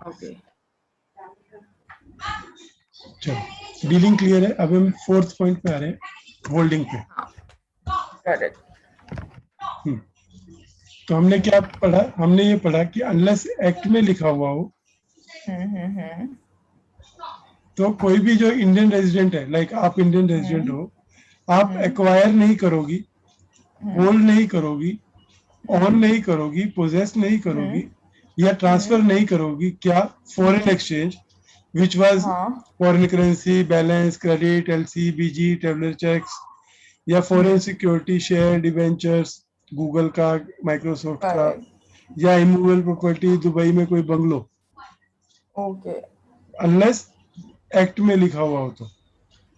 Okay चलो dealing clear है। अब हम फोर्थ पॉइंट पे आ रहे हैं, होल्डिंग पे। हाँ करेक्ट तो हमने क्या पढ़ा, हमने ये पढ़ा कि अनलेस एक्ट में लिखा हुआ हो हम्म तो कोई भी जो इंडियन रेजिडेंट है, लाइक आप इंडियन रेजिडेंट हम्म हो, आप हम्म एक्वायर नहीं करोगी, हम्म होल्ड नहीं करोगी, ऑन हम्म नहीं करोगी, पोजेस नहीं करोगी हम्म या ट्रांसफर हम्म नहीं करोगी क्या, foreign hmm exchange which was हाँ foreign currency, balance, credit, LC, BG, traveller cheques या foreign hmm security, share, debentures, Google का, माइक्रोसॉफ्ट का, करेक्ट या इमूवेबल प्रॉपर्टी, दुबई में कोई बंगलो, ओके अनलेस एक्ट में लिखा हुआ हो। तो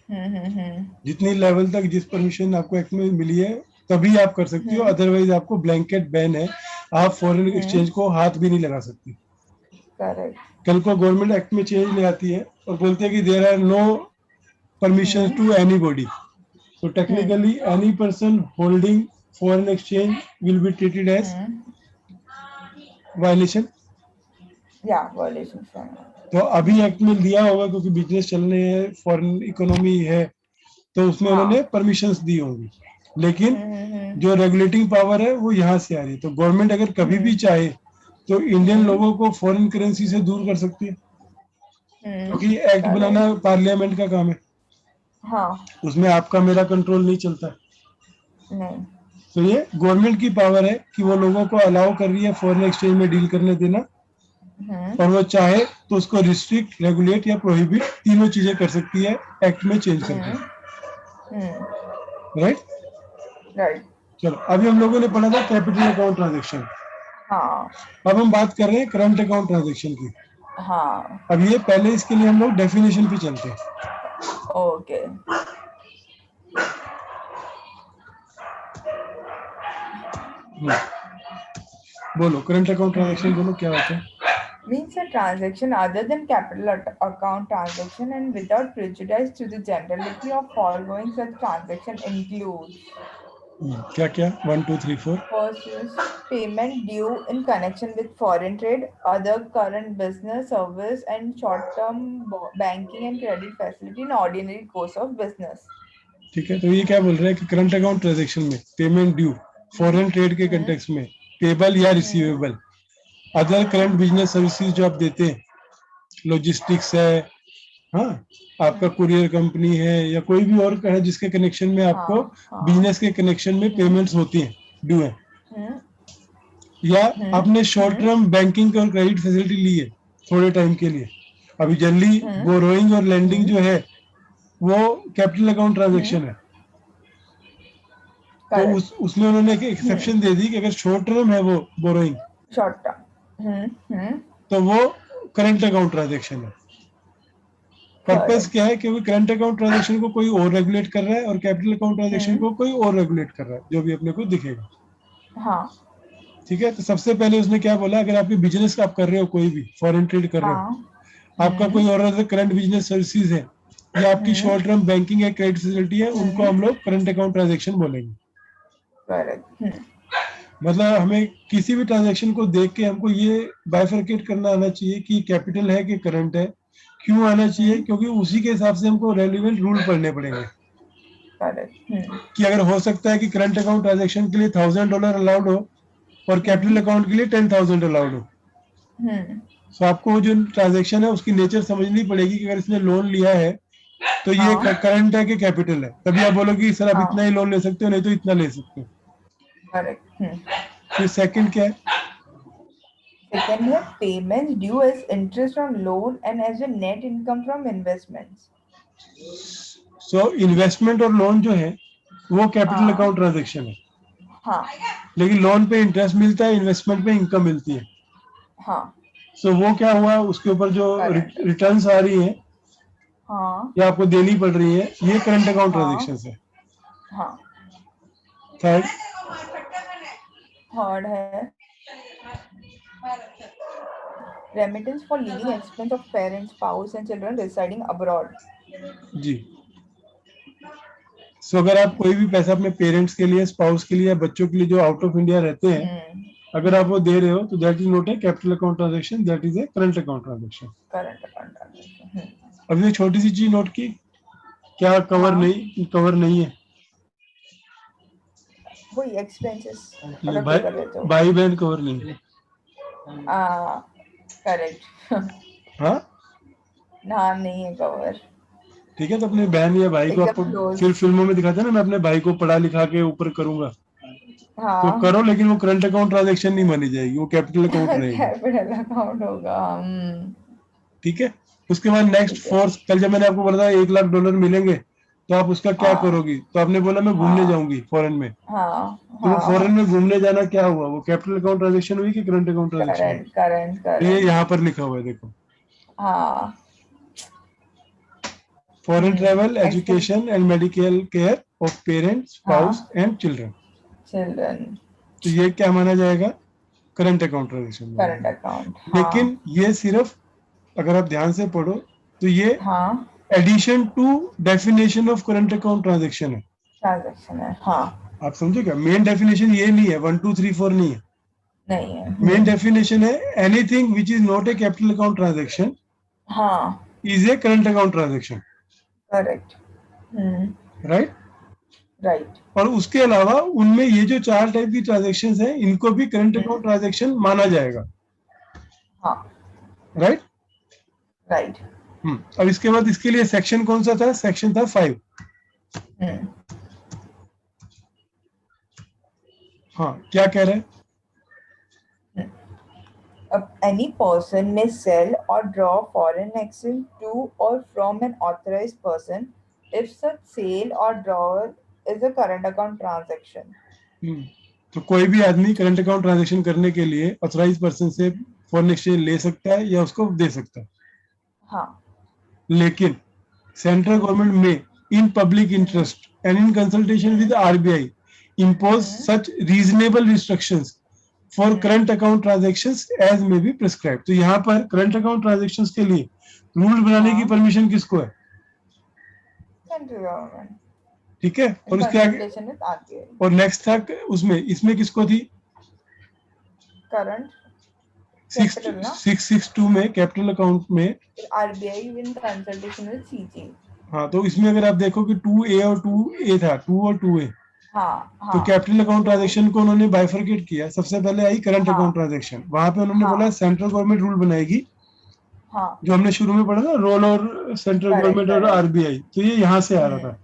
हम्म जितनी लेवल तक जिस परमिशन आपको एक्ट में मिली है तभी आप कर सकती हो, हम्म अदरवाइज आपको ब्लैंकेट बैन है, आप फॉरेन हम्म एक्सचेंज को हाथ भी नहीं लगा सकती। करेक्ट कल को गवर्नमेंट एक्ट में चेंज ले आती है और बोलते हैं कि there are no permission hmm to anybody, तो hmm technically any person holding foreign exchange will be treated as hmm violation. या वायलेशन फ्रॉम तो अभी एक्ट में दिया होगा क्योंकि बिजनेस चलने है, फॉरेन इकोनॉमी है, तो उसमें उन्होंने हाँ परमिशंस दी होंगी, लेकिन हम्म जो रेगुलेटिंग पावर है वो यहाँ से आ रही है। तो गवर्नमेंट अगर कभी भी हम्म चाहे तो इंडियन हम्म लोगों को फॉरेन करेंसी से दूर कर सकती है, क्योंकि एक्ट बनाना करेक्ट पार्लियामेंट का काम है, हाँ उसमें आपका मेरा कंट्रोल नहीं चलता है। नहीं तो ये गवर्नमेंट की पावर है कि वो लोगों को अलाउ कर रही है फॉरेन एक्सचेंज में डील करने देना, हम्म और वो चाहे तो उसको रिस्ट्रिक्ट, रेगुलेट या प्रोहिबिट तीनों चीजें कर सकती है एक्ट में चेंज करके। हम्म हम्म राइट। राइट चलो अभी हम लोगों ने पढ़ा था कैपिटल अकाउंट ट्रांजेक्शन, हाँ अब हम बात कर रहे हैं करंट अकाउंट ट्रांजेक्शन की। हाँ अब ये पहले इसके लिए हम लोग डेफिनेशन पे चलते हैं। ओके बोलो करंट अकाउंट ट्रांजेक्शन बोलो क्या होता है। means a transaction other than capital account transaction and without prejudice to the generality of following such transaction includes क्या क्या, 1 2 3 4। first is payment due in connection with foreign trade, other current business service and short-term banking and credit facility in ordinary course of business. ठीक है, तो ये क्या बोल रहे हैं कि करंट अकाउंट ट्रांजेक्शन में payment due, Hmm. Foreign trade के Hmm. कंटेक्स में पेबल या Hmm. Receivable, other current Hmm. Business services जो आप देते हैं, लॉजिस्टिक्स है, हाँ, आपका Hmm. कुरियर कंपनी है या कोई भी और है जिसके कनेक्शन में आपको हाँ हाँ बिजनेस के कनेक्शन में हम्म पेमेंट्स होती हैं, ड्यू है, हम्म या आपने शॉर्ट हम्म टर्म बैंकिंग और क्रेडिट फैसिलिटी ली है थोड़े टाइम के लिए। अभी जनरली हम्म बोरोइंग और लेंडिंग हम्म जो है वो कैपिटल अकाउंट हम्म ट्रांजेक्शन है। तो करेक्ट उसमें उन्होंने एक एक्सेप्शन दे दी कि अगर शॉर्ट टर्म है वो बोरोइंग, शॉर्ट टर्म तो वो करंट अकाउंट ट्रांजेक्शन है। पर्पस करेक्ट क्या है, क्योंकि करंट अकाउंट ट्रांजेक्शन को कोई और रेगुलेट कर रहा है और कैपिटल अकाउंट ट्रांजेक्शन हम्म को कोई और रेगुलेट कर रहा है, जो भी अपने को दिखेगा। हाँ ठीक है, तो सबसे पहले उसने क्या बोला, अगर आपकी बिजनेस आप कर रहे हो, कोई भी फॉरेन ट्रेड कर रहे हो, हाँ आपका कोई और करंट बिजनेस सर्विसेज है या आपकी हम्म शॉर्ट टर्म बैंकिंग या क्रेडिट फैसिलिटी है, उनको हम्म हम लोग करंट अकाउंट ट्रांजेक्शन बोलेंगे। करेक्ट मतलब हमें किसी भी ट्रांजेक्शन को देख के हमको ये बाइफरकेट करना आना चाहिए कि कैपिटल है कि करंट है। क्यों आना चाहिए, हम्म क्योंकि उसी के हिसाब से हमको रेलिवेंट रूल पढ़ने पड़ेंगे करेक्ट कि अगर हो सकता है कि करंट अकाउंट ट्रांजेक्शन के लिए $1000 अलाउड हो और कैपिटल हम्म अकाउंट के लिए 10,000 अलाउड हो। हम्म सो आपको जो ट्रांजेक्शन है उसकी नेचर समझनी पड़ेगी कि अगर इसने लोन लिया है तो ये हाँ करंट है कि कैपिटल है, तभी आप बोलोगे कि सर आप इतना हाँ ही लोन ले सकते हो, नहीं तो इतना ले सकते हो। करेक्ट फिर सेकंड क्या है, सेकेंड है payment due as interest on loan and as a net income from investments so investment और लोन जो है वो कैपिटल हाँ अकाउंट ट्रांजेक्शन है, हाँ लेकिन लोन पे इंटरेस्ट मिलता है, इन्वेस्टमेंट पे इनकम मिलती है। हाँ सो वो क्या हुआ, उसके ऊपर जो करंट रिटर्न्स आ रही हैं हाँ या आपको देनी पड़ रही है, ये करंट अकाउंट हाँ ट्रांजेक्शन है। हाँ थर्ड, थर्ड है remittance for living expense of parents, spouse, and children residing abroad. जी, सो अगर आप कोई भी पैसा अपने पेरेंट्स के लिए, स्पाउस के लिए या बच्चों के लिए जो आउट ऑफ इंडिया रहते हैं, Hmm. अगर आप वो दे रहे हो तो that is not a capital account transaction, that is a current account transaction. Current account transaction. अब ये छोटी सी चीज नोट की, क्या कवर हाँ नहीं, कवर नहीं है वही एक्सपेंसेस ये अगर पे कर भाई, देते हो। भाई बहन कवर नहीं है। करेक्ट। हाँ हाँ नहीं है कवर। ठीक है, तो अपने बहन या भाई को एकदम आपको क्लोज। फिर फिल्मों में दिखाते हैं ना, मैं अपने भाई को पढ़ा लिखा के ऊपर करूंगा, तो हाँ करो, लेकिन वो करंट अकाउंट ट्रांजेक्शन नहीं मानी जाएगी, वो कैपिटल अकाउंट रहेगी। कैपिटल अकाउंट होगा। ठीक है। उसके बाद नेक्स्ट ठीक है। फोर्स, कल जब मैंने आपको बोला था $1 लाख मिलेंगे, तो आप उसका क्या हाँ करोगी, तो आपने बोला मैं घूमने हाँ जाऊंगी फॉरेन में। हाँ तो वो फॉरेन हाँ। में घूमने जाना क्या हुआ, वो कैपिटल अकाउंट ट्रांजेक्शन हुई कि करंट अकाउंट ट्रांजेक्शन हुई? करंट करंट तो ये करंट। यहाँ पर लिखा हुआ है देखो, हाँ। Foreign travel, expense. Education and medical care of parents, spouse हाँ एंड चिल्ड्रन। चिल्ड्रन। तो ये क्या माना जाएगा, करंट अकाउंट ट्रांजेक्शन माना करंट जाएगा। अकाउंट हाँ। लेकिन ये सिर्फ, अगर आप ध्यान से पढ़ो तो ये हाँ addition to definition of current account transaction है। ट्रांजेक्शन है हाँ। आप समझो क्या, मेन डेफिनेशन ये नहीं है, 1 2 3 4 नहीं है। नहीं है मेन डेफिनेशन है anything which is not a capital account transaction हाँ is a current account transaction, correct. Right. Right. और उसके अलावा उनमें ये जो 4 टाइप की ट्रांजेक्शन है, इनको भी करंट अकाउंट ट्रांजेक्शन माना जाएगा, हाँ राइट। राइट। अब इसके बाद इसके लिए सेक्शन कौन सा था, सेक्शन था 5। हाँ क्या कह रहे हैं, Any person may sell or draw foreign exchange to or from an authorized person if such sale or drawal is a current account transaction. तो कोई भी आदमी करंट अकाउंट ट्रांजेक्शन करने के लिए ऑथराइज पर्सन से फॉरेन एक्सचेंज ले सकता है या उसको दे सकता है। हाँ। लेकिन सेंट्रल गवर्नमेंट में in public interest and in consultation with RBI impose such reasonable restrictions for current account transactions as may be prescribed। तो यहाँ पर करंट अकाउंट ट्रांजेक्शंस के लिए रूल बनाने की परमिशन किसको है, सेंट्रल गवर्नमेंट ठीक है। इन और उसके आगे, कंसल्टेशन विद आरबीआई। और नेक्स्ट था उसमें, इसमें किसको थी, करंट सिक्स कैपिटल ना। 662 में कैपिटल अकाउंट में। RBI in consultation with CG. हाँ तो इसमें अगर आप देखो कि 2A और 2A था, 2 और 2A, हाँ तो हाँ कैपिटल अकाउंट ट्रांजेक्शन को उन्होंने बाइफरकेट किया। सबसे पहले आई करंट हाँ अकाउंट ट्रांजेक्शन, वहां पे उन्होंने बोला हाँ सेंट्रल गवर्नमेंट रूल बनाएगी, हाँ जो हमने शुरू में पढ़ा ना, रोल और सेंट्रल करेक्ट गवर्नमेंट और करेक्ट। आरबीआई, तो ये यहाँ से आ रहा था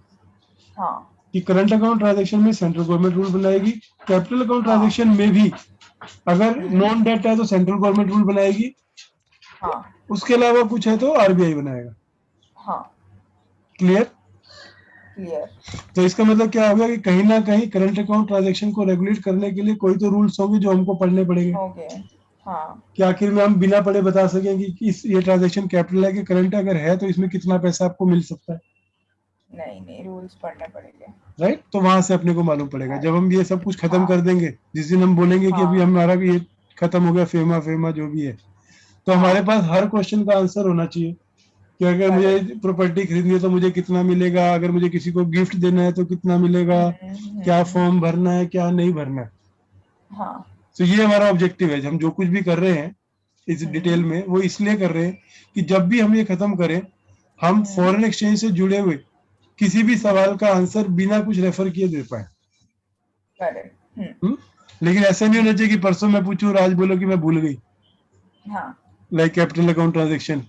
हाँ कि करंट अकाउंट ट्रांजेक्शन में सेंट्रल गवर्नमेंट रूल बनाएगी, कैपिटल अकाउंट हाँ ट्रांजेक्शन में भी अगर नॉन डेट है तो सेंट्रल गवर्नमेंट रूल बनाएगी, हाँ उसके अलावा कुछ है तो आरबीआई बनाएगा। हाँ क्लियर। क्लियर। तो इसका मतलब क्या होगा कि कहीं ना कहीं करंट अकाउंट ट्रांजेक्शन को रेगुलेट करने के लिए कोई तो रूल्स होंगे जो हमको पढ़ने पड़ेंगे, ओके हाँ। कि आखिर में हम बिना पढ़े बता सकें कि इस ये ट्रांजेक्शन कैपिटल है कि करंट, अगर है तो इसमें कितना पैसा आपको मिल सकता है, नहीं नहीं रूल्स पढ़ने पड़ेंगे। राइट। तो वहां से अपने को मालूम पड़ेगा। जब हम ये सब कुछ खत्म कर हाँ देंगे, जिस दिन हम बोलेंगे कि अभी हाँ हमारा ये खत्म हो गया, फेमा फेमा जो भी है, तो हमारे हाँ पास हर क्वेश्चन का आंसर होना चाहिए कि अगर मुझे करेक्ट। प्रॉपर्टी खरीदनी है तो मुझे कितना मिलेगा, अगर मुझे किसी को गिफ्ट देना है तो कितना मिलेगा, क्या फॉर्म भरना है क्या नहीं भरना है। हाँ तो ये हमारा ऑब्जेक्टिव है, हम जो कुछ भी कर रहे हैं इस डिटेल में, वो इसलिए कर रहे हैं कि जब भी हम ये खत्म करें, हम फॉरेन एक्सचेंज से जुड़े हुए किसी भी सवाल का आंसर बिना कुछ रेफर किए दे पाए। करेक्ट। लेकिन ऐसा नहीं होना चाहिए कि परसों मैं पूछूं और आज बोलो कि मैं भूल गई, हाँ लाइक कैपिटल अकाउंट ट्रांजेक्शन।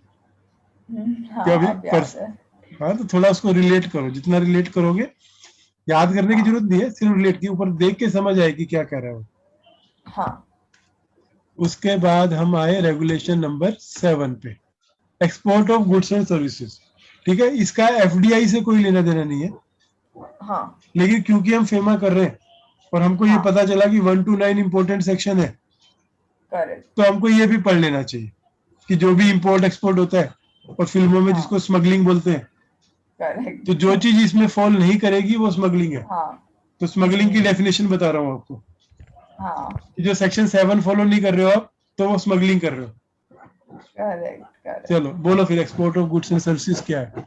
हाँ क्या भी अब याद है। हाँ, तो थोड़ा उसको रिलेट करो, जितना रिलेट करोगे, याद करने की हाँ जरूरत नहीं है, सिर्फ रिलेट की ऊपर देख के समझ आए कि क्या कह रहा है वो। हाँ उसके बाद हम आए रेगुलेशन नंबर 7 पे, export of goods and services. ठीक है, इसका एफडीआई से कोई लेना देना नहीं है, हाँ लेकिन क्योंकि हम फेमा कर रहे हैं और हमको ये हाँ पता चला कि 1 to 9 इंपोर्टेंट सेक्शन है, करेक्ट। तो हमको ये भी पढ़ लेना चाहिए कि जो भी इंपोर्ट एक्सपोर्ट होता है, और फिल्मों में हाँ जिसको स्मगलिंग बोलते हैं, करेक्ट। तो जो चीज इसमें फॉल नहीं करेगी वो स्मगलिंग है। हाँ तो स्मगलिंग की डेफिनेशन बता रहा हूँ आपको, हाँ कि जो सेक्शन 7 फॉलो नहीं कर रहे हो आप, तो वो स्मगलिंग कर रहे हो। Correct correct. चलो बोलो फिर, export of goods and services क्या है।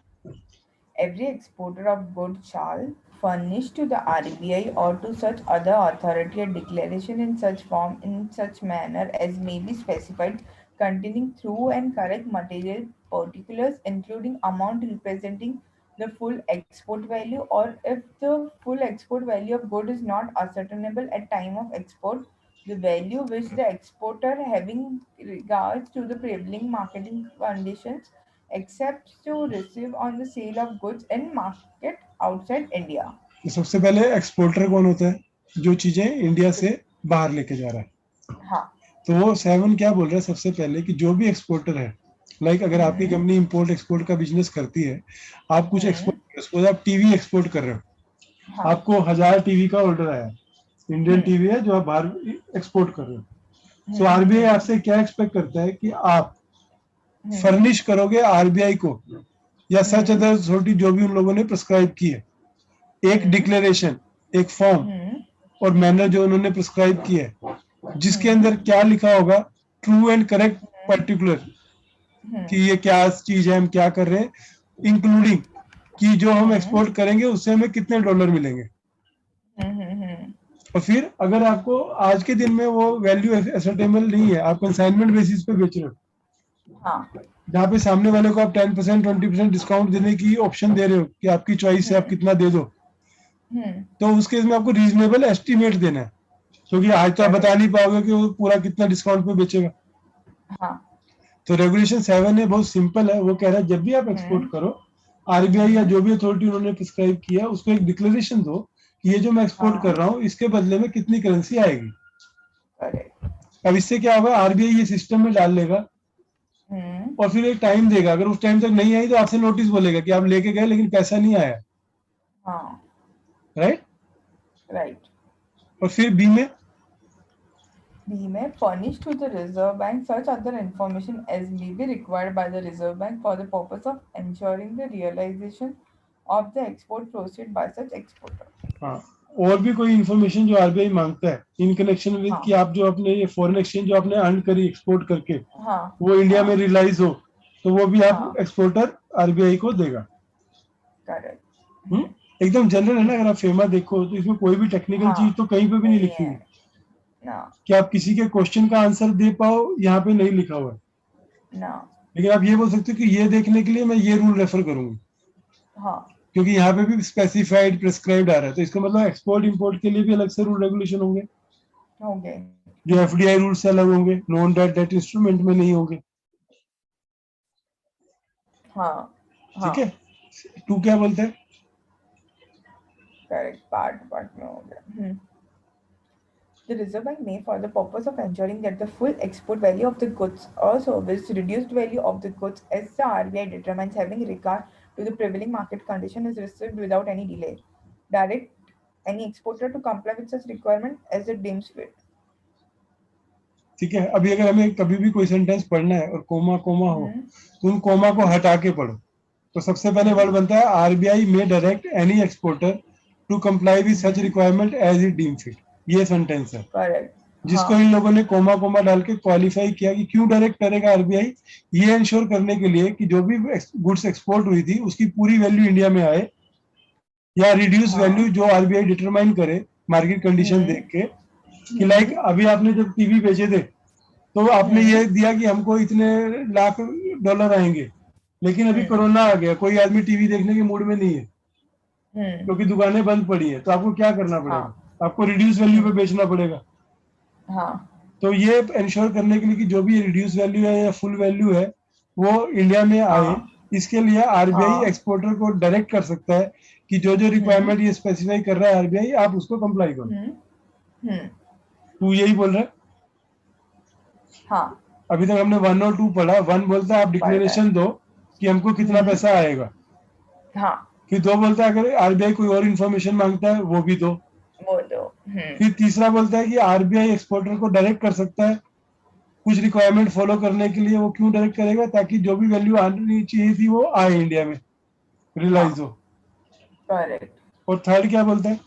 Every exporter of goods shall furnish to the RBI or to such other authority a declaration in such form, in such manner as may be specified, containing true and correct material particulars, including amount representing the full export value, or if the full export value of good is not ascertainable at time of export, the value which the exporter, having regards to the prevailing marketing conditions, accepts to receive on the sale of goods in market outside India. तो सबसे पहले exporter कौन होता है? जो चीजें India से बाहर लेके जा रहा है। हाँ। तो वो 7 क्या बोल रहा है सबसे पहले कि जो भी एक्सपोर्टर है, लाइक अगर आपकी कंपनी इंपोर्ट एक्सपोर्ट का बिजनेस करती है, आप कुछ एक्सपोर्ट, सपोज आप टीवी एक्सपोर्ट कर रहे हो, हाँ। आपको 1000 टीवी का ऑर्डर आया, इंडियन टीवी है जो आप बाहर एक्सपोर्ट कर रहे हो। सो आरबीआई आपसे क्या एक्सपेक्ट करता है कि आप फर्निश करोगे आरबीआई को या सच अदर अथॉरिटी जो भी उन लोगों ने प्रिस्क्राइब की है, एक डिक्लेरेशन, एक फॉर्म और मैनर जो उन्होंने प्रिस्क्राइब की है, जिसके अंदर क्या लिखा होगा, ट्रू एंड करेक्ट पर्टिकुलर, कि ये क्या चीज है, हम क्या कर रहे हैं, इंक्लूडिंग कि जो हम एक्सपोर्ट करेंगे उससे हमें कितने डॉलर मिलेंगे। और फिर अगर आपको आज के दिन में वो वैल्यू एसेटेबल नहीं है, आप कंसाइनमेंट बेसिस पे बेच रहे हो, जहाँ पे सामने वाले को आप 10% 20% डिस्काउंट देने की ऑप्शन दे रहे हो कि आपकी चॉइस है, आप कितना दे दो, तो उस केस में आपको रीजनेबल एस्टिमेट देना है, क्योंकि आज तो आप बता नहीं पाओगे कि वो पूरा कितना डिस्काउंट पे बेचेगा। तो रेगुलेशन 7 है, बहुत सिंपल है। वो कह रहा है जब भी आप एक्सपोर्ट करो, आरबीआई या जो भी अथॉरिटी उन्होंने प्रिस्क्राइब किया उसको एक डिक्लेरेशन दो कि ये जो मैं एक्सपोर्ट कर रहा हूँ इसके बदले में कितनी करेंसी आएगी। अब इससे क्या होगा, आरबीआई ये सिस्टम में डाल लेगा और फिर एक टाइम देगा, अगर उस टाइम तक नहीं आई तो आपसे नोटिस बोलेगा कि आप लेके गए लेकिन पैसा नहीं आया। राइट। और फिर बी में furnish to the Reserve Bank such other information as may be required by the Reserve Bank for the purpose of ensuring the realization of the export proceed by such exporter. हाँ, और भी कोई information जो RBI मांगता है in connection with कि आप जो अपने ये फॉरेन एक्सचेंज जो आपने अर्न करी एक्सपोर्ट करके, वो इंडिया में रियलाइज हो, तो वो भी आप एक्सपोर्टर आरबीआई को देगा। करेक्ट। एकदम जनरल है ना, अगर आप फेमा देखो तो इसमें कोई भी टेक्निकल चीज तो कहीं पे भी नहीं लिखी हुई कि आप किसी के क्वेश्चन का आंसर दे पाओ, यहाँ पे नहीं लिखा हुआ है। लेकिन आप ये बोल सकते हो कि ये देखने के लिए मैं ये रूल रेफर करूंगा, क्योंकि यहाँ पे भी स्पेसिफाइड प्रिस्क्राइब्ड आ रहा है, तो इसका मतलब एक्सपोर्ट इंपोर्ट के लिए भी अलग से रूल रेगुलेशन होंगे जो एफडीआई रूल से अलग होंगे, नॉन डेट इंस्ट्रूमेंट में नहीं होंगे। ठीक है। टू क्या बोलते हैं? करेक्ट, पार्ट में हो गया। The Reserve Bank may, for the purpose of ensuring that the full export value of the goods or service, reduced value of the goods as the RBI determines having regard to the prevailing market condition, is received without any delay, direct any exporter to comply with such requirement as it deems fit. ठीक है। अभी अगर हमें कभी भी कोई sentence पढ़ना है और कोमा हो, तो उन कोमा को हटा के पढ़ो। तो सबसे पहले वर्ड बनता है आरबीआई में direct any exporter to comply with such requirement as it deem fit. ये सेंटेंस है। करेक्ट। जिसको इन लोगों ने कोमा डाल के क्वालिफाई किया कि क्यों डायरेक्ट करेगा आरबीआई, ये इंश्योर करने के लिए कि जो भी गुड्स एक्सपोर्ट हुई थी उसकी पूरी वैल्यू इंडिया में आए, या रिड्यूस वैल्यू जो आरबीआई डिटरमाइन करे मार्केट कंडीशन देख के, कि लाइक अभी आपने जब टीवी बेचे थे तो आपने ये दिया कि हमको इतने लाख डॉलर आएंगे, लेकिन अभी कोरोना आ गया, कोई आदमी टीवी देखने के मूड में नहीं है क्योंकि दुकानें बंद पड़ी है, तो आपको क्या करना पड़ेगा? आपको रिड्यूस वैल्यू पे बेचना पड़ेगा। तो ये इंश्योर करने के लिए कि जो भी रिड्यूस वैल्यू है या फुल वैल्यू है वो इंडिया में आए, इसके लिए आरबीआई एक्सपोर्टर को डायरेक्ट कर सकता है कि जो जो रिक्वायरमेंट ये स्पेसिफाई कर रहा है आरबीआई, आप उसको कंप्लाई करो। तू यही बोल रहा है? अभी तक हमने 1 और 2 पढ़ा। 1 बोलता है आप डिक्लेरेशन दो कि हमको कितना पैसा आएगा। फिर 2 बोलता है अगर आरबीआई कोई और इन्फॉर्मेशन मांगता है वो भी दो। फिर तीसरा बोलता है कि आरबीआई एक्सपोर्टर को डायरेक्ट कर सकता है कुछ रिक्वायरमेंट फॉलो करने के लिए। वो क्यों डायरेक्ट करेगा? ताकि जो भी वैल्यू आनी चाहिए थी वो आए इंडिया में, रियलाइज हो। करेक्ट। और थर्ड क्या बोलता है?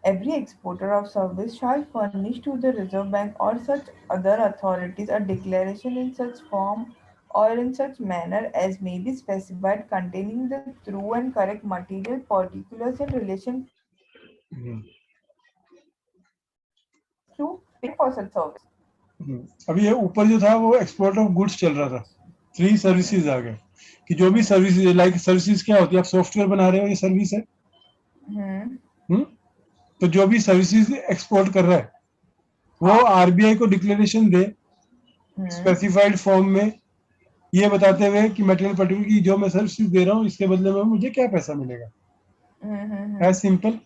Every exporter of service shall furnish to the Reserve Bank or such other authorities a declaration in such form or in such manner as may be specified, containing the true and correct material particulars in relation to hmm, payment for such service. अभी ये ऊपर जो था वो export of goods चल रहा था, 3 Hmm. Services आ गए कि जो भी सर्विसेज, लाइक सर्विसेज क्या होती है, आप सॉफ्टवेयर बना रहे हो, ये सर्विस है। Hmm. हम्म, तो जो भी सर्विसेज एक्सपोर्ट कर रहा है वो हाँ. आरबीआई को डिक्लेरेशन दे Hmm. स्पेसिफाइड फॉर्म में, ये बताते हुए कि मटेरियल पर्टिकुलर की जो मैं सर्विसेज दे रहा हूँ इसके बदले में मुझे क्या पैसा मिलेगा। Hmm. As simple.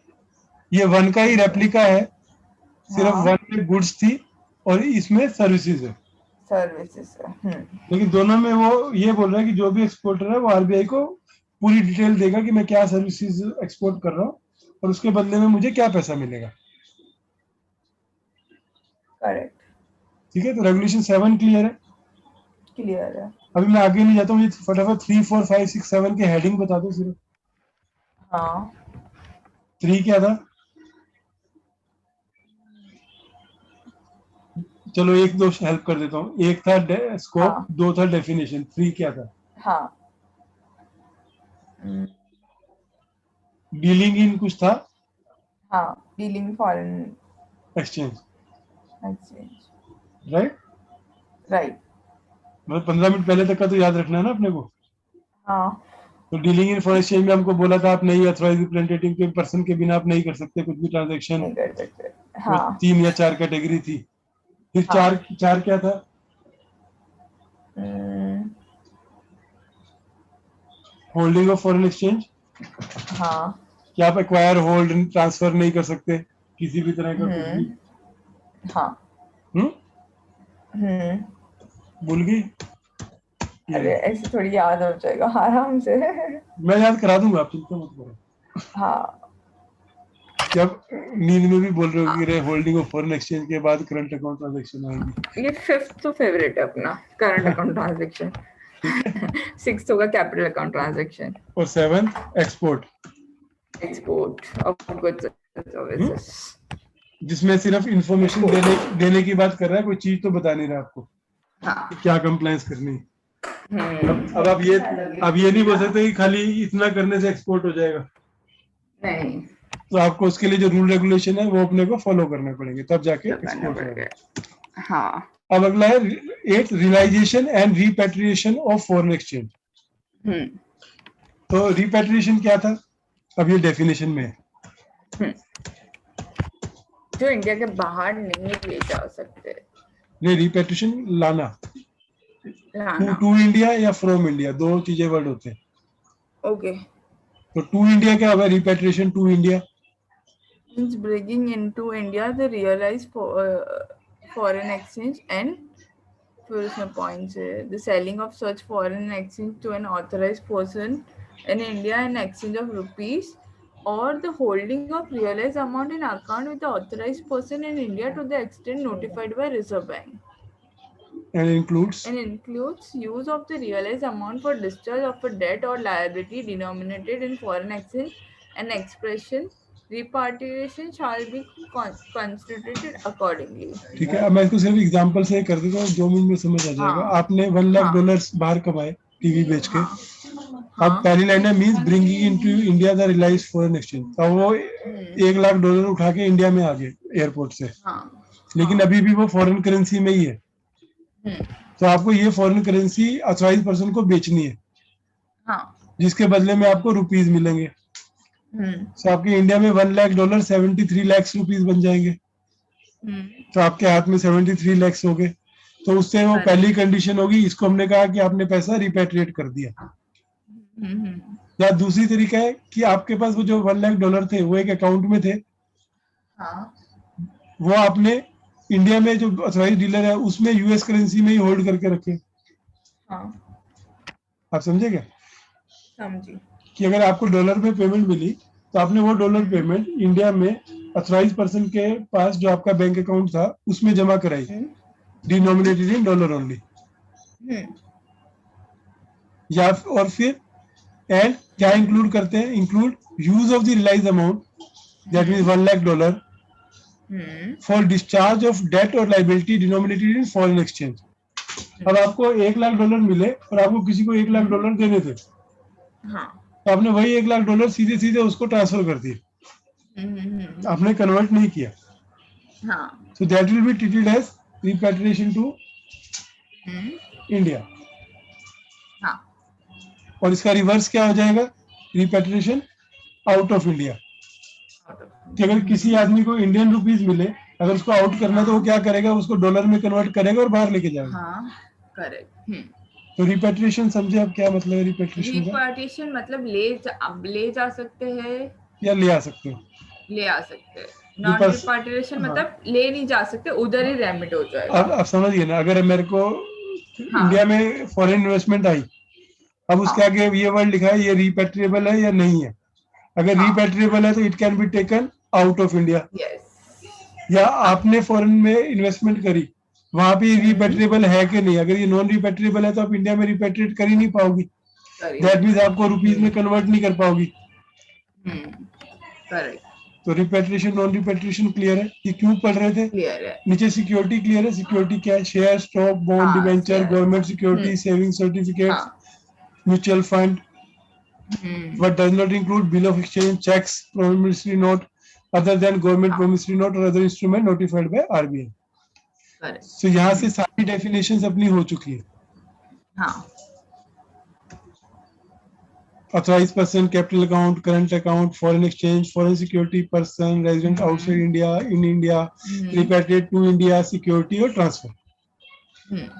ये वन का ही Okay. रेप्लिका है, सिर्फ हाँ. वन में गुड्स थी और इसमें सर्विसेज है, सर्विसेज है. लेकिन दोनों में वो ये बोल रहा है कि जो भी एक्सपोर्टर है वो आरबीआई को पूरी डिटेल देगा कि मैं क्या सर्विसेज एक्सपोर्ट कर रहा हूँ और उसके बदले में मुझे क्या पैसा मिलेगा। करेक्ट. ठीक है, तो रेगुलेशन 7 क्लियर है। क्लियर है. अभी मैं आगे नहीं जाता हूँ, ये फटाफट 3, 4, 5, 6, 7 के हेडिंग बता दो सिर्फ। हाँ. 3 क्या था? चलो एक दो हेल्प कर देता हूँ। एक था स्कोप, हाँ. 2 था डेफिनेशन, 3 क्या था? हाँ. हम्म, डीलिंग इन कुछ था, हाँ. Dealing foreign exchange, exchange. Right. Right. मतलब 15 मिनट पहले तक का तो याद रखना है ना अपने को। हाँ. तो डीलिंग इन फॉरेन एक्सचेंज में हमको बोला था आप नहीं ऑथराइज रिप्रेजेंटेटिव के पर्सन के बिना आप नहीं कर सकते कुछ भी ट्रांजेक्शन। नहीं कर सकते. वो हाँ. 3 या 4 कैटेगरी थी। फिर हाँ. चार चार क्या था? हम्म, होल्डिंग ऑफ फॉरेन एक्सचेंज, हाँ. कि आप एक्वायर होल्ड ट्रांसफर नहीं कर सकते किसी भी तरह का कुछ भी। हाँ. हम्म, हम्म. भूल गई ये? अरे ऐसे थोड़ी याद हो जाएगा आराम से. मैं याद करा दूंगा, आप चिंता मत करो। हाँ. जब नींद में भी बोल रहे हो कि रे होल्डिंग ऑफ फॉरेन एक्सचेंज के बाद करंट अकाउंट ट्रांजेक्शन आएगी। ये फिफ्थ तो फेवरेट है अपना, करंट अकाउंट ट्रांजेक्शन. ठीक है। सिक्स्थ होगा कैपिटल अकाउंट ट्रांजेक्शन. और 7 export, export of goods and services. जिसमें सिर्फ इंफॉर्मेशन देने देने की बात कर रहा है, कोई चीज तो बता नहीं रहा आपको हाँ. कि क्या कंप्लायंस करनी है। अब हम्म. अब ये नहीं बोल सकते कि खाली इतना करने से एक्सपोर्ट हो जाएगा। नहीं. तो आपको उसके लिए जो रूल रेगुलेशन है वो अपने को फॉलो करने पड़ेंगे, तब जाके तो करना एक्सपोर्ट होगा। पड़ेगा. हाँ. अब अगला है 8 realisation and repatriation of foreign exchange. Hmm. तो रिपेट्रिएशन क्या था? अब ये डेफिनेशन में है। जो इंडिया के बाहर नहीं ले जा सकते. ये रिपेट्रिएशन लाना, लाना. टू इंडिया या फ्रॉम इंडिया, दो चीजें वर्ड होते हैं। ओके. तो टू इंडिया क्या होगा? Repatriation to India. Means bringing into India the realized foreign exchange and फिर उसमें points है the selling of such foreign exchange to an authorized person in India in exchange of rupees or the holding of realized amount in account with the authorized person in India to the extent notified by Reserve Bank. And includes And includes use of the realized amount for discharge of a debt or liability denominated in foreign exchange and expression repatriation shall be constituted accordingly. ठीक है। अब मैं इसको सिर्फ example से कर देता हूँ, 2 मिनट में समझ आ जाएगा। हाँ. आपने 1 लाख हाँ. डॉलर बाहर कमाए टीवी बेच के। हाँ. अब हाँ. पहली लाइन है means bringing into India the realised foreign exchange. अब वो 1 लाख डॉलर उठा के इंडिया में आ गए एयरपोर्ट से, हाँ. लेकिन हाँ. अभी भी वो फॉरेन करेंसी में ही है। हम्म. तो आपको ये फॉरेन करेंसी अथॉराइज पर्सन को बेचनी है, हाँ. जिसके बदले में आपको रुपीज मिलेंगे। हम्म. तो आपके इंडिया में 1 लाख डॉलर 73 लाख रुपीज बन जाएंगे। हम्म. तो आपके हाथ में 73 लाख हो गए। तो उससे वो Correct. पहली कंडीशन होगी, इसको हमने कहा कि आपने पैसा रिपेट्रिएट कर दिया। या दूसरी तरीका है कि आपके पास वो जो 1 लाख डॉलर थे वो एक अकाउंट में थे, हाँ. वो आपने इंडिया में जो अथॉराइज डीलर है उसमें यूएस करेंसी में ही होल्ड करके रखे। हाँ. आप समझे क्या? समझी. कि अगर आपको डॉलर में पेमेंट मिली तो आपने वो डॉलर पेमेंट इंडिया में अथॉराइज पर्सन के पास जो आपका बैंक अकाउंट था उसमें जमा कराई, डिनोमिनेटेड इन डॉलर ओनली। या और फिर एंड क्या इंक्लूड करते हैं? Include use of the realise amount, that means 1 lakh dollar for discharge of debt और liability denominated in foreign exchange. अब आपको $1 लाख मिले और आपको किसी को $1 लाख देने थे, हाँ। तो आपने वही $1 लाख सीधे सीधे उसको ट्रांसफर कर दिए, आपने कन्वर्ट नहीं किया। हाँ। So that will be treated as repatriation to India. हाँ। और इसका रिवर्स क्या हो जाएगा, रिपैट्रिएशन आउट ऑफ इंडिया। कि अगर किसी आदमी को इंडियन रुपीज मिले, अगर उसको आउट करना है तो वो क्या करेगा, उसको डॉलर में कन्वर्ट करेगा और बाहर लेके जाएगा। हाँ, करेक्ट। तो रिपैट्रिएशन समझे आप क्या मतलब है रिपैट्रिएशन का? रिपार्टीशन मतलब अब ले जा सकते हैं, या ले आ सकते हो। ले आ सकते हैं। जो नॉन पर्स रिपार्टीशन हाँ, मतलब ले नहीं जा सकते, उधर ही रेमिट हो जाएगा। अब समझिए ना, अगर मेरे को इंडिया हाँ। में फॉरेन इन्वेस्टमेंट आई, अब उसके हाँ। आगे ये वर्ड लिखा है ये रिपैट्रिएबल है या नहीं है। अगर हाँ। रिपैट्रिएबल है तो it can be taken out of India. Yes. या हाँ। आपने फॉरेन में इन्वेस्टमेंट करी, वहां पे रिपैट्रिएबल है कि नहीं, अगर ये नॉन रिपैट्रिएबल है तो आप इंडिया में रिपैट्रिएट कर ही नहीं पाओगी। कर ही दैट नहीं मीन्स आपको रुपीज पाएंगे। में कन्वर्ट नहीं कर पाओगी। करेक्ट। तो रिपैट्रिएशन नॉन रिपैट्रिएशन क्लियर है, ये क्यों पढ़ रहे थे? क्लियर है। नीचे सिक्योरिटी क्लियर है, सिक्योरिटी क्या है, शेयर, स्टॉक, बॉन्ड, हाँ, debenture, share. Government security, saving certificates, हाँ। Mutual fund. Hmm. What does not include bill of exchange, checks, promissory note, other than government हाँ, promissory note or other instrument notified by RBI. Correct. So यहाँ से सारी definitions अपनी हो चुकी है। हाँ। Authorized person, capital account, current account, foreign exchange, foreign security, person, resident outside India, in India, repatriate to India, security और transfer.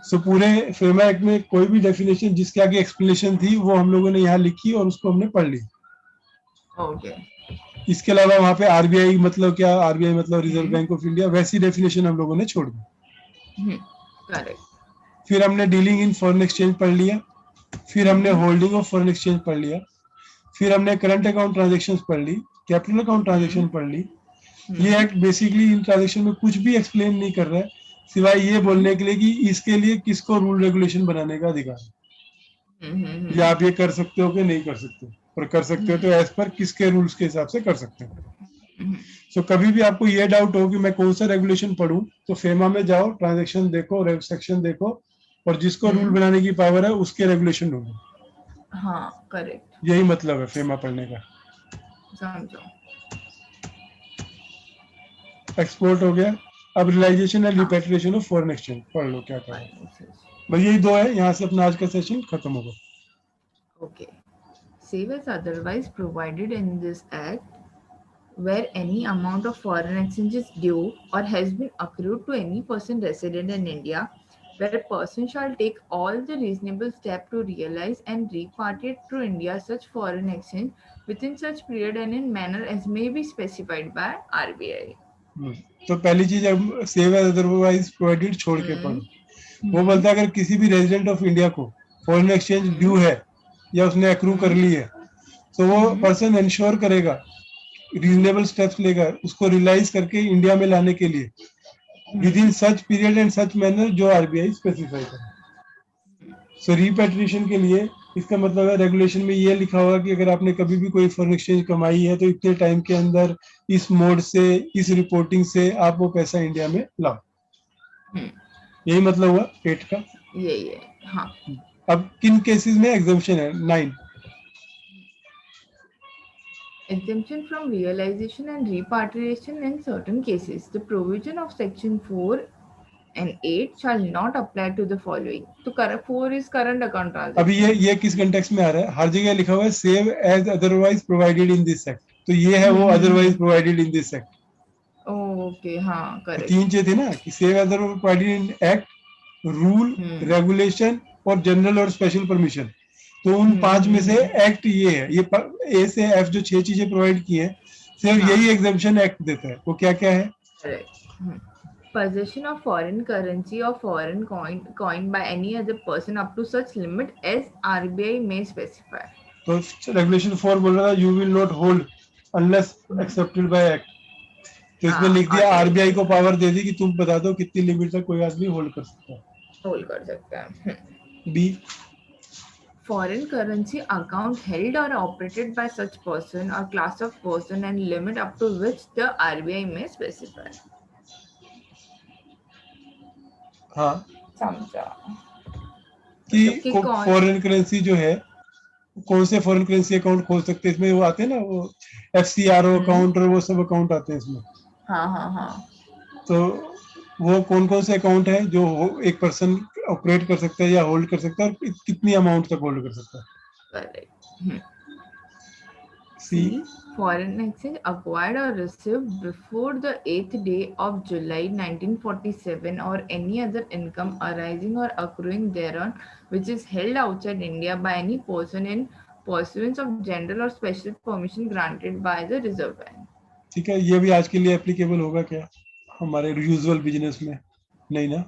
सो पूरे फ्रेम एक्ट में कोई भी डेफिनेशन जिसके आगे एक्सप्लेनेशन थी वो हम लोगों ने यहाँ लिखी और उसको हमने पढ़ ली। ओके। इसके अलावा वहां पे आरबीआई मतलब क्या, आरबीआई मतलब रिजर्व बैंक ऑफ इंडिया, वैसी डेफिनेशन हम लोगों ने छोड़ दी। करेक्ट। फिर हमने डीलिंग इन फॉरेन एक्सचेंज पढ़ लिया, फिर हमने होल्डिंग ऑफ फॉरेन एक्सचेंज पढ़ लिया, फिर हमने करंट अकाउंट ट्रांजेक्शन पढ़ ली, कैपिटल अकाउंट ट्रांजेक्शन पढ़ ली। ये एक्ट बेसिकली इन ट्रांजेक्शन में कुछ भी एक्सप्लेन नहीं कर रहा है, सिवाय ये बोलने के लिए कि इसके लिए किसको रूल रेगुलेशन बनाने का अधिकार है, या आप ये कर सकते हो कि नहीं कर सकते, और कर सकते हो तो एज पर किसके रूल्स के हिसाब से कर सकते हो। सो कभी भी आपको ये डाउट हो कि मैं कौन सा रेगुलेशन पढ़ूं, तो फेमा में जाओ, ट्रांजेक्शन देखो, रेग सेक्शन देखो, और जिसको रूल बनाने की पावर है उसके रेगुलेशन ढूंढो। हाँ, करेक्ट। यही मतलब है फेमा पढ़ने का। समझो। एक्सपोर्ट हो गया, अब realisation and repatriation of foreign exchange पढ़ लो क्या करना है। बस यही दो है, यहाँ से अपना आज का सेशन खत्म होगा। Okay. Save as otherwise provided in this act, where any amount of foreign exchange is due or has been accrued to any person resident in India, where a person shall take all the reasonable step to realize and repatriate to India such foreign exchange within such period and in manner as may be specified by RBI. तो पहली चीज अब save as otherwise provided छोड़ के पढ़ो। वो बोलता है अगर किसी भी रेजिडेंट ऑफ इंडिया को फॉरेन एक्सचेंज ड्यू है या उसने अक्रू कर ली है, तो वो पर्सन इंश्योर करेगा, रीजनेबल स्टेप्स लेगा उसको रियलाइज करके इंडिया में लाने के लिए with in such period and such manner जो आरबीआई स्पेसिफाई करे। सो रिपेट्रिएशन के लिए इसका मतलब है रेगुलेशन में ये लिखा होगा कि अगर आपने कभी भी कोई फॉरेन एक्सचेंज कमाई है तो इतने टाइम के अंदर इस मोड से, इस रिपोर्टिंग से आप वो पैसा इंडिया में लाओ। यही मतलब हुआ 8 का। यही है। हाँ। अब किन केसेस में एग्जम्पशन है? 9। Exemption from realization and repatriation in certain cases. The provision of Section 4 and 8 shall not apply to the following. तो 4 is current account transaction. अभी ये किस कंटेक्स्ट में आ रहा है? हर जगह लिखा हुआ है save as otherwise provided in this act, तो ये है वो otherwise provided in this act. Okay. हाँ, तो करेक्ट। 3 चीज थी ना कि save as otherwise provided in act, rule, regulation और जनरल और स्पेशल परमिशन। तो उन 5 में से एक्ट ये है, ये ए से एफ जो 6 चीजें प्रोवाइड की है, सिर्फ यही एग्जम्पशन एक्ट देता है। वो क्या क्या है? Correct. Possession of foreign currency or foreign coin by any other person up to such limit as RBI may specify. तो रेगुलेशन 4 बोल रहा था you will not hold unless accepted by act, तो इसमें लिख दिया आरबीआई को पावर दे दी कि तुम बता दो कितनी लिमिट तक कोई आदमी होल्ड कर सकता है। होल्ड कर सकता है। B, foreign currency account held or operated by such person or class of person and limit up to which the RBI may specify. हाँ समझा। मतलब कि कि कौन। फॉरेन करेंसी जो है, कौन से फॉरेन करेंसी अकाउंट खोल सकते हैं इसमें, वो आते हैं ना, वो FCRO हम्म। अकाउंट और वो सब अकाउंट आते हैं इसमें। हाँ हाँ हाँ। तो वो कौन कौन से अकाउंट है जो एक पर्सन ऑपरेट कर सकता है या होल्ड कर सकता है, और कितनी अमाउंट तक होल्ड कर सकता है। Correct. C. C. Foreign exchange acquired or received before the 8th day of July 1947 or any other income arising or accruing thereon which is held outside India by any person in pursuance of general or special permission granted by the Reserve Bank. ठीक है, ये भी आज के लिए applicable होगा क्या हमारे यूजुअल बिजनेस में? नहीं ना।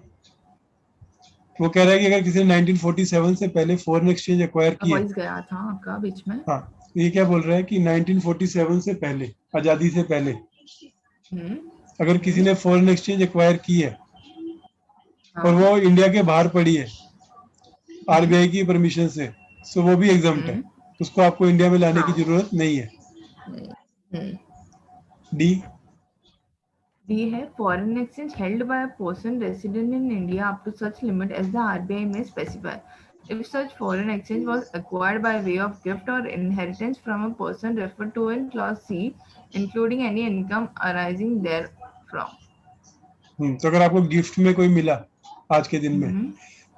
वो कह रहा है कि अगर किसी ने 1947 से पहले फॉरेन एक्सचेंज एक्वायर किए। वॉइस गया था आपका बीच में। हाँ, तो ये क्या बोल रहा है कि 1947 से पहले, आजादी से पहले, हम्म। अगर किसी ने फॉरेन एक्सचेंज एक्वायर की है और हाँ। वो इंडिया के बाहर पड़ी है हम्म। RBI की परमिशन से, सो वो भी एग्जम्प्ट है, हम्म। उसको आपको इंडिया में लाने की हाँ। जरूरत नहीं है। नहीं। हम्म। डी। D है foreign exchange held by a person resident in India up to such limit as the RBI may specify. If such foreign exchange was acquired by way of gift or inheritance from a person referred to in clause C, including any income arising therefrom. तो अगर आपको gift में कोई मिला आज के दिन में, हम्म।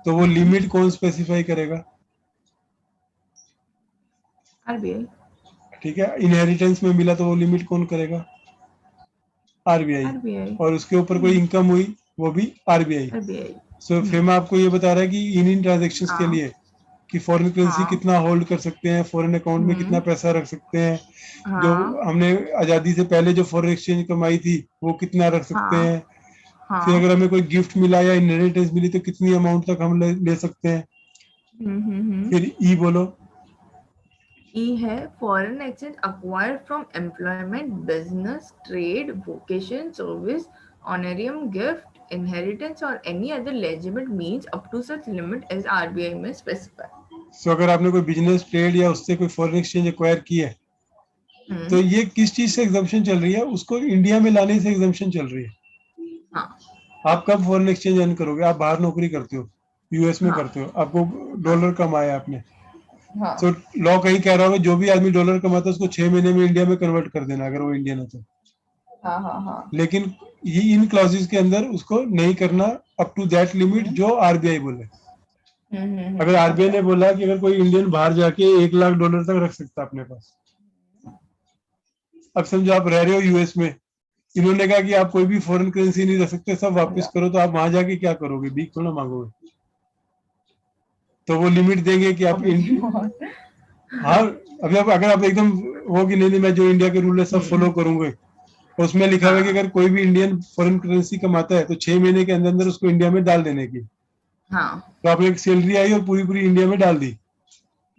तो वो हम्म। लिमिट कौन स्पेसिफाई करेगा? RBI। ठीक है, इनहेरिटेंस में मिला तो वो लिमिट कौन करेगा? RBI। RBI। और उसके ऊपर कोई इनकम हुई, वो भी RBI। RBI। सो फेमा आपको ये बता रहा है कि इन ट्रांजेक्शन्स के हाँ लिए कि फॉरेन करेंसी हाँ। कितना होल्ड कर सकते हैं, फॉरेन अकाउंट में कितना हम्म। पैसा रख सकते हैं, जो हाँ हमने आज़ादी से पहले जो फॉरेन एक्सचेंज कमाई थी वो कितना रख सकते हाँ हैं। फिर हाँ। अगर हमें कोई गिफ्ट मिला या इनहेरिटेंस मिली तो कितनी अमाउंट तक हम ले सकते हैं। हम्म। फिर ई बोलो। E है foreign exchange acquired from employment, business, trade, vocation, service, honorarium, gift, inheritance or any other legitimate means up to such limit as RBI may specify. सो अगर आपने कोई बिजनेस ट्रेड या उससे कोई फॉरेन एक्सचेंज एक्वायर की है, तो हम्म। ये किस चीज से एग्जाम्पशन चल रही है? उसको इंडिया में लाने से एग्जाम्पशन चल रही है। हाँ आप कब फॉरेन एक्सचेंज अर्न करोगे? आप बाहर नौकरी करते हो, US में हाँ करते हो, आपको हाँ डॉलर कमाया आपने, हाँ तो लॉ कहीं कह रहा होगा जो भी आदमी डॉलर कमाता है उसको 6 महीने में इंडिया में कन्वर्ट कर देना, अगर वो इंडियन है तो। हाँ हाँ हाँ। लेकिन ये इन क्लॉजेस के अंदर उसको नहीं करना अप टू दैट लिमिट हम्म जो RBI बोले। अगर RBI अच्छा। ने बोला कि अगर कोई इंडियन बाहर जाके $1 लाख तक रख सकता है अपने पास, अब समझो आप रह रहे हो US में, इन्होंने कहा कि आप कोई भी फॉरेन करेंसी नहीं रख सकते, सब वापस करो, तो आप वहां जाके क्या करोगे? भीख थोड़ा मांगोगे। तो वो लिमिट देंगे कि आप अभी बहुत। हाँ, अभी आप अगर आप एकदम वो कि नहीं मैं जो इंडिया के रूल है सब फॉलो हम्म। करूंगे, तो उसमें लिखा हुआ है कि हाँ अगर कोई भी इंडियन फॉरेन करेंसी कमाता है तो 6 महीने के अंदर अंदर उसको इंडिया में डाल देने की। हाँ। तो आपको एक सैलरी आई और पूरी पूरी इंडिया में डाल दी।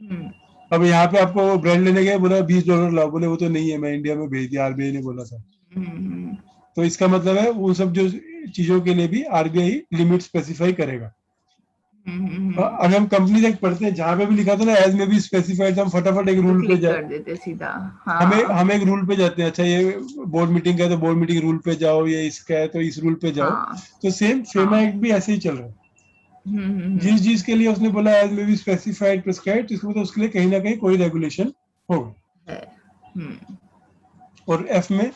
हम्म अब यहाँ पे आपको ब्रांड लेने गए, बोला $20 लाओ, बोले वो तो नहीं है, मैं इंडिया में भेज दिया, RBI ने बोला था। हम्म तो इसका मतलब है वो सब जो चीजों के लिए भी RBI लिमिट स्पेसिफाई करेगा। अगर हम कंपनी तक पढ़ते हैं जहां पे भी लिखा था ना एज में भी स्पेसिफाइड, हम फटाफट एक तो रूल पे क्लिक जा कर देते सीधा। हमें हाँ हम एक रूल पे जाते हैं, अच्छा ये बोर्ड मीटिंग का है तो बोर्ड मीटिंग रूल पे जाओ, ये इसका है तो इस रूल पे जाओ। हाँ तो सेम फेमा हाँ। एक्ट भी ऐसे ही चल रहा है। जिस हम्म। चीज के लिए उसने बोला एज में भी स्पेसिफाइड प्रिस्क्राइब्ड, तो इसका मतलब उसके लिए कहीं ना कहीं कोई रेगुलेशन होगा। है। हम्म। और एफ में,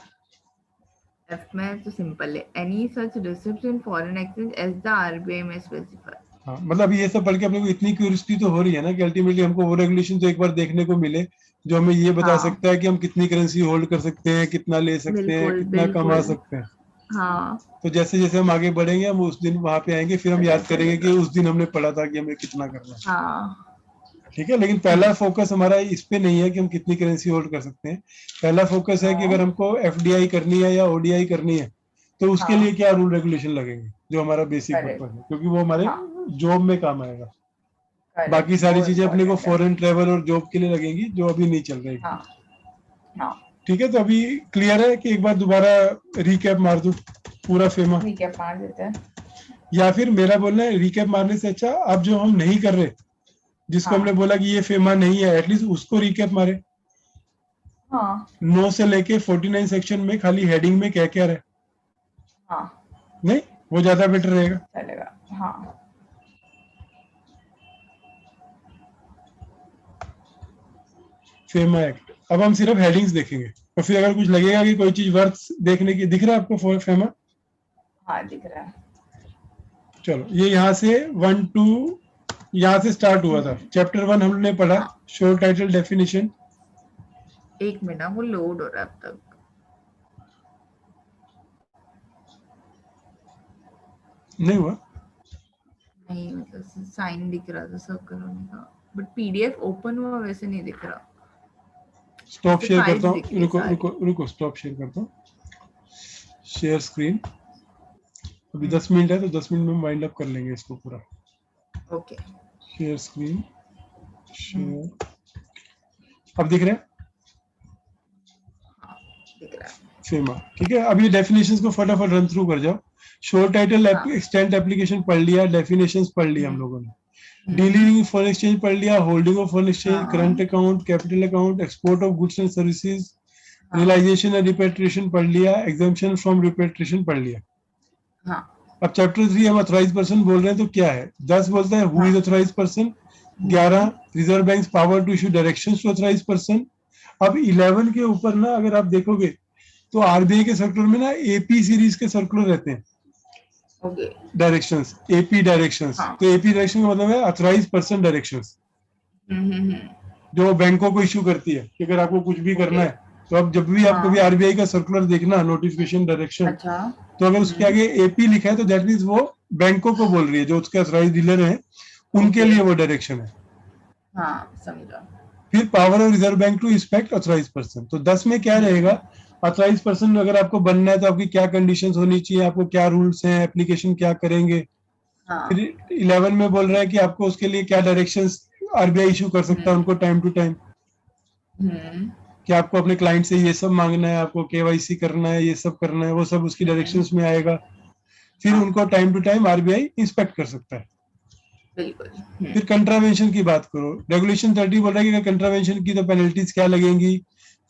एफ में तो सिंपल है any such receipt in foreign exchange as the RBI में स्पेसिफाई। हाँ मतलब अभी ये सब पढ़ के अपने को इतनी क्यूरियोसिटी तो हो रही है ना कि अल्टीमेटली हमको वो रेगुलेशन तो एक बार देखने को मिले जो हमें ये बता हाँ सकता है कि हम कितनी करेंसी होल्ड कर सकते हैं, कितना ले सकते हैं, बिल्कुल कितना कमा बिल्कुल। सकते हैं। हाँ तो जैसे जैसे हम आगे बढ़ेंगे हम उस दिन वहां पे आएंगे, फिर हम पता याद करेंगे कि चलेगा। उस दिन हमने पढ़ा था कि हमें कितना करना है। हाँ। ठीक है, लेकिन पहला फोकस हमारा इस पे नहीं है कि हम कितनी करेंसी होल्ड कर सकते हैं। पहला फोकस है कि हाँ अगर हमको FDI करनी है या ODI करनी है तो उसके लिए हाँ क्या रूल रेगुलेशन लगेंगे, जो हमारा बेसिक पर्पज करेक्ट। है, क्योंकि वो हमारे हाँ जॉब में काम आएगा। बाकी करेक्ट सारी वो चीजें अपने को इम्पोर्टेंट है। फॉरेन ट्रेवल और जॉब के लिए लगेंगी जो अभी नहीं चल रही। हाँ हाँ। ठीक है, तो अभी क्लियर है कि एक बार दोबारा रिकैप मार दूं पूरा फेमा, रिकैप मार देते हैं। या फिर मेरा बोलना है रिकैप मारने से अच्छा अब जो हम नहीं कर रहे, जिसको हमने हाँ बोला कि ये फेमा नहीं है, एटलीस्ट उसको रिकैप मारे। हाँ 9 से लेके 49 सेक्शन में खाली हेडिंग में क्या क्या रहे, हाँ नहीं वो ज्यादा बेटर रहेगा। चलेगा। हाँ फेमा एक्ट। अब हम सिर्फ हेडिंग्स देखेंगे और फिर अगर कुछ लगेगा कि कोई चीज वर्थ देखने की, दिख रहा है आपको फेमा? हाँ दिख रहा है। चलो, ये यहाँ से 1 2 यहाँ से स्टार्ट हुआ था। चैप्टर 1 हमने पढ़ा, हाँ शो टाइटल डेफिनेशन। एक मिनट, वो लोड हो रहा है अब तक। नहीं हुआ? नहीं मतलब साइन दिख रहा था सर्कल होने का, बट पीडीएफ ओपन हुआ वैसे नहीं दिख रहा। स्टॉप ऐसे शेयर करता फाइल्स दिख हूँ, रही रुको सारी। रुको रुको, स्टॉप शेयर करता हूँ। Share screen. अभी 10 मिनट है तो 10 मिनट में वाइंड अप कर लेंगे इसको पूरा। ओके। Share screen, share. अब दिख रहा है हाँ दिख रहा है। फेमा, ठीक है। अब ये डेफिनेशंस को फटाफट रन थ्रू कर जाओ। शो टाइटल हाँ। एक्सटेंट एप्लीकेशन पढ़ लिया, डेफिनेशंस पढ़ लिया हम लोगों ने, डीलिंग फॉरेन एक्सचेंज पढ़ लिया, holding of foreign exchange, current account, capital account, export of goods and services, realisation and repatriation पढ़ लिया, एग्जाम्पशन फ्रॉम रिपेट्रिएशन पढ़ लिया। हाँ अब चैप्टर 3 हम अथोराइज पर्सन बोल रहे हैं, तो क्या है? 10 बोलता है who is authorise person, 11 reserve bank power to issue directions to authorise person. अब 11 के ऊपर ना अगर आप देखोगे तो आरबीआई के सर्कुलर में ना एपी सीरीज के सर्कुलर रहते हैं, ओके। Directions, AP directions. हाँ। तो एपी डायरेक्शन का मतलब है अथोराइज पर्सन डायरेक्शंस, जो बैंकों को इश्यू करती है कि अगर आपको कुछ भी करना है तो अब जब भी आप कभी आरबीआई का सर्कुलर देखना, नोटिफिकेशन डायरेक्शन, अच्छा। तो अगर उसके आगे एपी लिखा है तो दैट मीन्स वो बैंकों को बोल रही है, जो उसके अथोराइज डीलर हैं उनके लिए वो डायरेक्शन है। हाँ समझा। फिर power of reserve bank to inspect authorise person. तो 10 में क्या रहेगा? अथोराइज पर्सन अगर आपको बनना है तो आपकी क्या कंडीशंस होनी चाहिए, आपको क्या रूल्स हैं, एप्लीकेशन क्या करेंगे। हाँ। फिर 11 में बोल रहा है कि आपको उसके लिए क्या डायरेक्शंस आरबीआई इशू कर सकता है उनको टाइम टू टाइम, कि आपको अपने क्लाइंट से ये सब मांगना है, आपको केवाईसी करना है, ये सब करना है, वो सब उसकी डायरेक्शंस में आएगा। फिर उनको time to time RBI inspect कर सकता है। बिल्कुल। फिर कंट्रावेंशन की बात करो, रेगुलेशन 30 बोल रहा है कि अगर कंट्रावेंशन की तो पेनल्टीज क्या लगेंगी।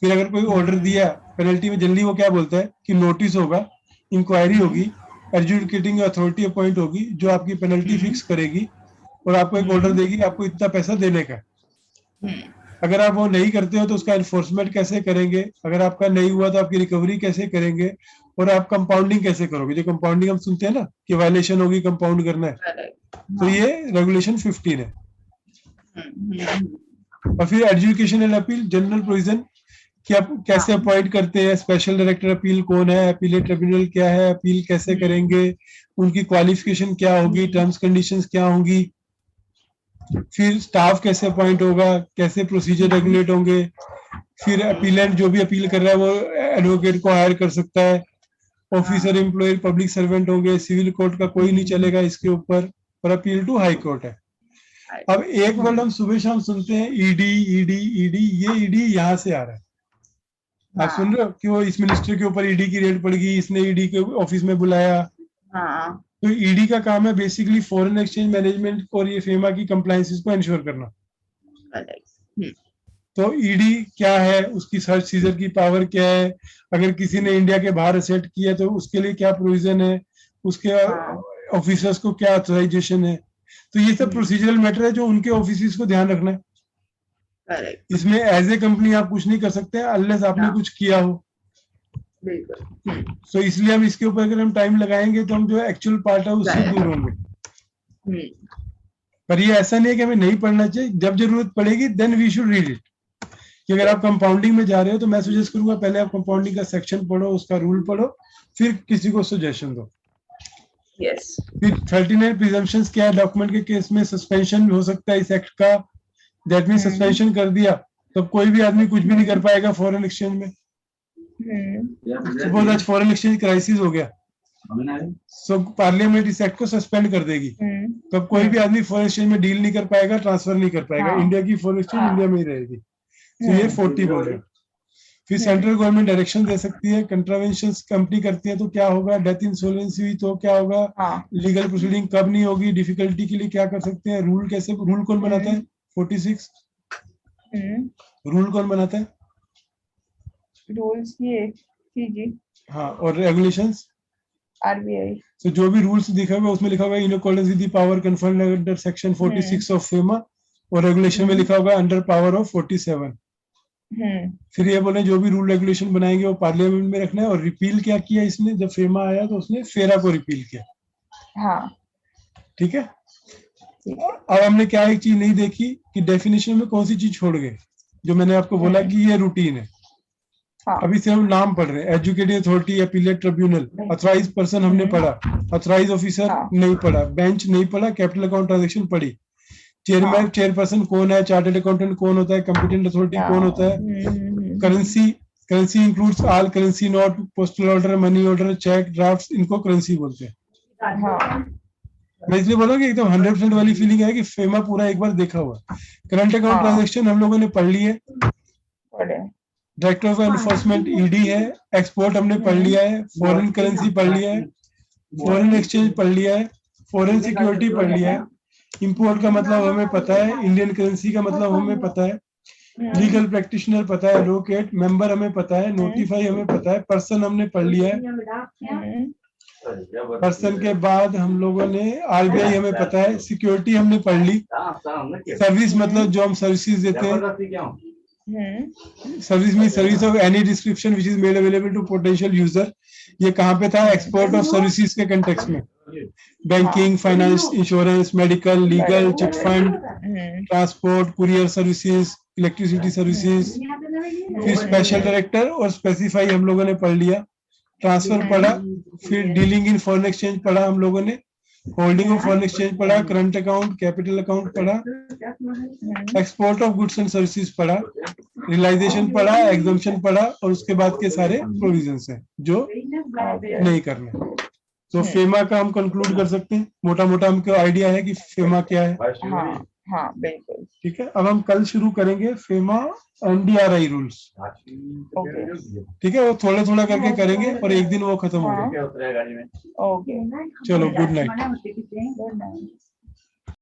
फिर अगर कोई ऑर्डर दिया पेनल्टी में, जल्दी वो क्या बोलता है कि नोटिस होगा, इंक्वायरी होगी, एडजुडिकेटिंग अथॉरिटी अपॉइंट होगी जो आपकी पेनल्टी फिक्स करेगी और आपको एक ऑर्डर देगी आपको इतना पैसा देने का। अगर आप वो नहीं करते हो तो उसका एनफोर्समेंट कैसे करेंगे, अगर आपका नहीं हुआ तो आपकी रिकवरी कैसे करेंगे, और आप कंपाउंडिंग कैसे करोगे। जो कंपाउंडिंग हम सुनते हैं ना कि वायलेशन होगी, कंपाउंड करना है, तो ये रेगुलेशन 15 है। और फिर adjudication and appeal, general provision कि आप कैसे अपॉइंट करते हैं, स्पेशल डायरेक्टर अपील कौन है, अपीलेट ट्रिब्यूनल क्या है, अपील कैसे करेंगे, उनकी क्वालिफिकेशन क्या होगी, टर्म्स कंडीशंस क्या होंगी। फिर स्टाफ कैसे अपॉइंट होगा, कैसे प्रोसीजर रेगुलेट होंगे। फिर अपीलेंट जो भी अपील कर रहा है वो एडवोकेट को हायर कर सकता है। ऑफिसर एम्प्लॉय पब्लिक सर्वेंट होंगे, सिविल कोर्ट का कोई नहीं चलेगा इसके ऊपर, और अपील टू हाई कोर्ट है। अब एक वर्ड हम सुबह शाम सुनते हैं, ईडी ईडी ईडी। ये ईडी यहाँ से आ रहा है, आप सुन रहे हो कि वो इस मिनिस्टर के ऊपर ईडी की रेड पड़ गई, इसने ईडी के ऑफिस में बुलाया। तो ईडी का काम है बेसिकली फॉरेन एक्सचेंज मैनेजमेंट और ये फेमा की कंप्लायंसेस को इंश्योर करना। तो ईडी क्या है, उसकी सर्च सीजर की पावर क्या है, अगर किसी ने इंडिया के बाहर असेट किया तो उसके लिए क्या प्रोविजन है, उसके ऑफिसर्स को क्या ऑथराइजेशन है। तो ये सब प्रोसीजरल मैटर है जो उनके ऑफिस को ध्यान रखना है। इसमें एज ए कंपनी आप कुछ नहीं कर सकते अनलेस आपने कुछ किया हो। तो इसलिए हम इसके ऊपर अगर हम टाइम लगाएंगे तो हम जो एक्चुअल पार्ट है उससे दूर होंगे। पर ये ऐसा नहीं है कि हमें नहीं पढ़ना चाहिए, जब जरूरत पड़ेगी then we should read it. कि अगर आप कंपाउंडिंग में जा रहे हो तो मैं सजेस्ट करूंगा पहले आप कंपाउंडिंग का सेक्शन पढ़ो, उसका रूल पढ़ो, फिर किसी को सजेशन दो। फिर 39 प्रिजम्पशंस क्या है, डॉक्यूमेंट के केस में सस्पेंशन हो सकता है इस एक्ट का। दैट मीन सस्पेंशन कर दिया तो कोई भी आदमी कुछ भी नहीं कर पाएगा फॉरेन एक्सचेंज में। सपोज आज फॉरेन एक्सचेंज क्राइसिस हो गया, सो पार्लियामेंट इस एक्ट को सस्पेंड कर देगी, तो कोई भी आदमी फॉरेन एक्सचेंज में डील नहीं कर पाएगा, ट्रांसफर नहीं कर पाएगा। इंडिया की फॉरेन एक्सचेंज इंडिया में ही रहेगी। तो ये 40 बोल रहे हैं। फिर सेंट्रल गवर्नमेंट डायरेक्शन दे सकती है, कंट्रावेंशन कंपनी करती है तो क्या होगा, डेथ इंसोलेंसी हुई तो क्या होगा, लीगल प्रोसीडिंग कब नहीं होगी, डिफिकल्टी के लिए क्या कर सकते हैं, रूल कैसे, रूल कौन बनाता है, 46 रूल कौन बनाता है, रूल्स ये सीजी, हाँ, और रेगुलेशंस आरबीआई। तो जो भी रूल्स दिखा हुआ उसमें लिखा हुआ in accordance with the power conferred under section 46 of FEMA, और रेगुलेशन में लिखा होगा अंडर पावर ऑफ 47। हम्म। फिर ये बोले जो भी रूल रेगुलेशन बनाएंगे वो पार्लियामेंट में रखना है। और रिपील क्या किया इसने, जब फेमा आया तो उसने फेरा को रिपील किया। हाँ। ठीक है। ठीक है। अब हमने क्या एक चीज नहीं देखी कि डेफिनेशन में कौन सी चीज छोड़ गए, जो मैंने आपको बोला हम्म। कि ये रूटीन है। हाँ। अभी से हम नाम पढ़ रहे हैं, educative authority, appellate tribunal, authorise person हमने हम्म। पढ़ा, अथराइज ऑफिसर हाँ। नहीं पढ़ा, बेंच नहीं पढ़ा, कैपिटल अकाउंट ट्रांजेक्शन पढ़ी, चेयरमैन हाँ। चेयरपर्सन कौन है, चार्टर्ड अकाउंटेंट कौन होता है, कंपिटेंट अथॉरिटी कौन हाँ। होता है, currency, currency includes all currency note, postal order, money order, cheque, draft, इनको करेंसी बोलते हैं। हाँ। मैं इसलिए बोला कि एकदम 100% वाली फीलिंग है कि फेमा पूरा एक बार देखा हुआ। करंट अकाउंट हाँ। ट्रांजेक्शन हम लोगों ने पढ़ ली है, पढ़े। डायरेक्टर ऑफ एनफोर्समेंट ईडी है, एक्सपोर्ट हमने पढ़ हम्म। लिया है, फॉरेन करेंसी पढ़ लिया है, फॉरेन एक्सचेंज पढ़ लिया है, फॉरेन सिक्योरिटी पढ़ लिया है, इंपोर्ट का मतलब हमें पता है, इंडियन करेंसी का मतलब हमें पता है, हम्म। लीगल प्रैक्टिशनर पता है, एडवोकेट, मेंबर हमें पता है, नोटिफाई हमें पता है, पर्सन हमने पढ़ लिया है। हम्म। पर्सन के बाद हम लोगों ने आरबीआई हमें पता है, सिक्योरिटी हमने पढ़ ली, सर्विस मतलब जो हम सर्विसेज देते हैं, हम्म। सर्विस में service of any description which is made available to potential user. ये कहाँ पे था, एक्सपोर्ट ऑफ सर्विसेज के कंटेक्स्ट में, हाँ। Banking, finance, insurance, medical, legal, chit medical. Fund, hmm. Transport, courier services, electricity services. फिर special director और specify हम लोगों ने पढ़ लिया, ट्रांसफर पढ़ा, फिर डीलिंग इन फॉरेन एक्सचेंज पढ़ा हम लोगों ने, होल्डिंग ऑफ फॉरेन एक्सचेंज पढ़ा, करंट अकाउंट, कैपिटल अकाउंट पढ़ा, export of goods and services पढ़ा, रियलाइजेशन पढ़ा, एग्जम्पशन पढ़ा, और उसके बाद के सारे प्रोविजंस हैं जो नहीं करने। तो फेमा का हम कंक्लूड कर सकते हैं, मोटा मोटा हमको आइडिया है कि फेमा क्या है। हाँ। हाँ बिल्कुल। ठीक है, अब हम कल शुरू करेंगे फेमा एनडीआरआई रूल्स। ओके। ठीक है, वो थोड़ा थोड़ा करके करेंगे और एक दिन वो खत्म हो हाँ। जाएगा। ओके। चलो, गुड नाइट। Good night.